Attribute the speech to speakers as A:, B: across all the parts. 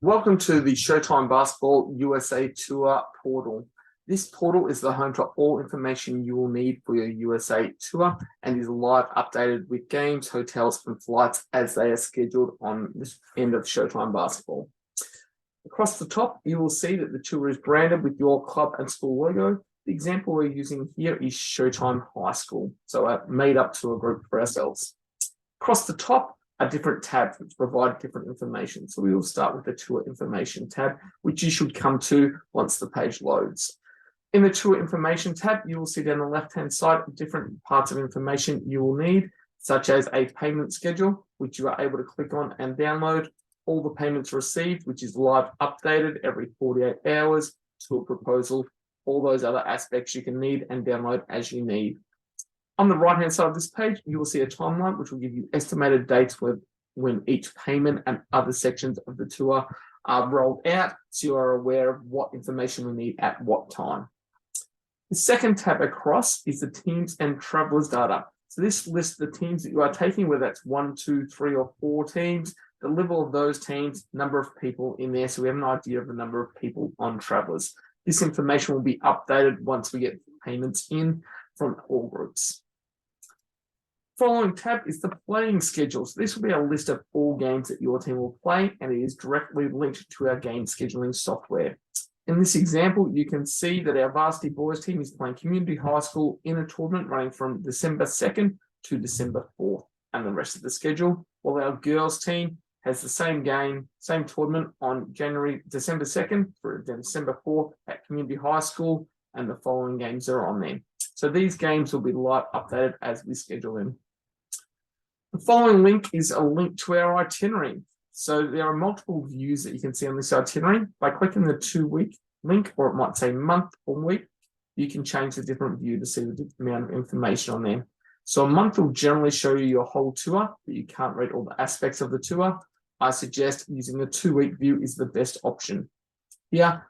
A: Welcome to the Showtime Basketball USA Tour portal. This portal is the home to all information you will need for your USA Tour and is live updated with games, hotels, and flights as they are scheduled on this end of Showtime Basketball. Across the top, you will see that the tour is branded with your club and school logo. The example we're using here is Showtime High School, so a made up tour group for ourselves. Across the top are different tabs which provide different information. So we will start with the tour information tab, which you should come to once the page loads. In the tour information tab, you will see down the left-hand side different parts of information you will need, such as a payment schedule, which you are able to click on and download, all the payments received, which is live updated every 48 hours, tour proposal, all those other aspects you can need and download as you need. On the right-hand side of this page, you will see a timeline, which will give you estimated dates when each payment and other sections of the tour are rolled out, so you are aware of what information we need at what time. The second tab across is the teams and travelers data. So this lists the teams that you are taking, whether that's 1, 2, 3, or 4 teams, the level of those teams, number of people in there, so we have an idea of the number of people on travelers. This information will be updated once we get payments in from all groups. Following tab is the playing schedule. So this will be a list of all games that your team will play, and it is directly linked to our game scheduling software. In this example, you can see that our varsity boys team is playing community high school in a tournament running from December 2nd to December 4th, and the rest of the schedule, while our girls team has the same game, same tournament on December 2nd through December 4th at community high school, and the following games are on there. So these games will be live updated as we schedule in. The following link is a link to our itinerary. So there are multiple views that you can see on this itinerary. By clicking the 2-week link, or it might say month or week, you can change the different view to see the amount of information on there. So a month will generally show you your whole tour, but you can't read all the aspects of the tour. I suggest using the 2-week view is the best option. Here,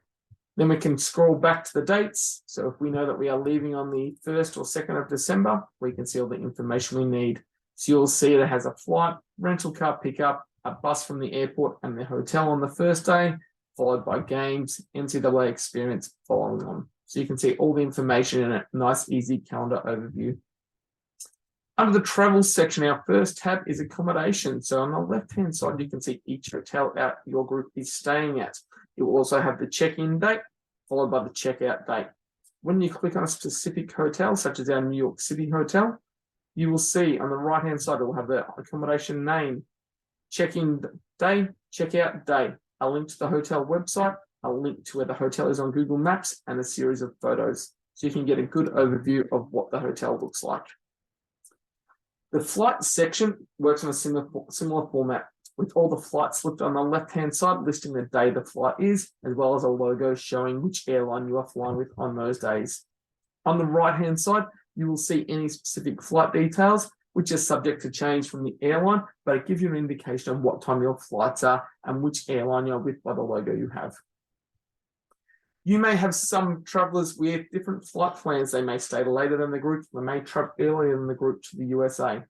A: then we can scroll back to the dates. So if we know that we are leaving on the 1st or 2nd of December, we can see all the information we need. So you'll see it has a flight, rental car pickup, a bus from the airport and the hotel on the first day, followed by games, NCAA experience following on. So you can see all the information in a nice, easy calendar overview. Under the travel section, our first tab is accommodation. So on the left-hand side, you can see each hotel your group is staying at. You will also have the check-in date, followed by the check-out date. When you click on a specific hotel, such as our New York City hotel, you will see on the right-hand side, it will have the accommodation name, check-in day, check-out day, a link to the hotel website, a link to where the hotel is on Google Maps, and a series of photos. So you can get a good overview of what the hotel looks like. The flight section works on a similar format, with all the flights listed on the left-hand side, listing the day the flight is, as well as a logo showing which airline you are flying with on those days. On the right-hand side, you will see any specific flight details, which are subject to change from the airline, but it gives you an indication of what time your flights are and which airline you're with by the logo you have. You may have some travelers with different flight plans. They may stay later than the group, they may travel earlier than the group to the USA.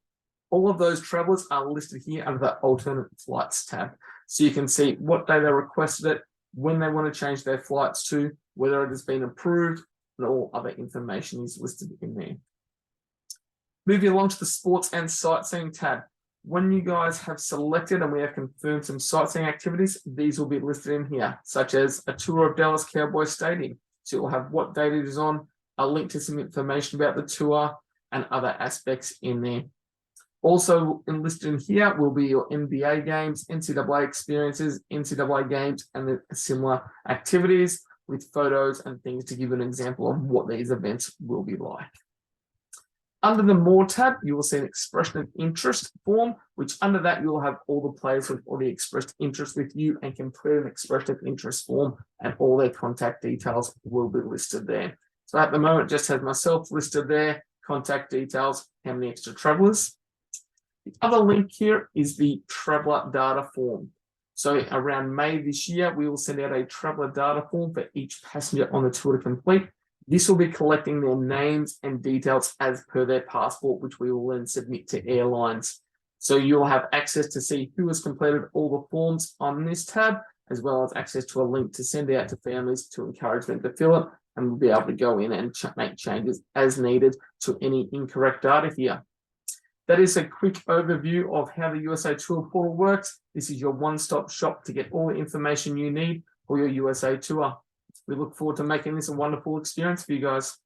A: All of those travelers are listed here under the alternate flights tab. So you can see what day they requested it, when they want to change their flights to, whether it has been approved, and all other information is listed in there. Moving along to the sports and sightseeing tab. When you guys have selected and we have confirmed some sightseeing activities, these will be listed in here, such as a tour of Dallas Cowboys Stadium. So it will have what date it is on, a link to some information about the tour, and other aspects in there. Also enlisted in here will be your NBA games, NCAA experiences, NCAA games, and the similar activities with photos and things to give an example of what these events will be like. Under the More tab, you will see an expression of interest form, which under that you will have all the players who have already expressed interest with you and complete an expression of interest form, and all their contact details will be listed there. So at the moment, it just has myself listed there, contact details, how many extra travelers. The other link here is the traveler data form. So around May this year, we will send out a traveler data form for each passenger on the tour to complete. This will be collecting their names and details as per their passport, which we will then submit to airlines. So you'll have access to see who has completed all the forms on this tab, as well as access to a link to send out to families to encourage them to fill it, and we'll be able to go in and make changes as needed to any incorrect data here. That is a quick overview of how the USA Tour portal works. This is your one-stop shop to get all the information you need for your USA Tour. We look forward to making this a wonderful experience for you guys.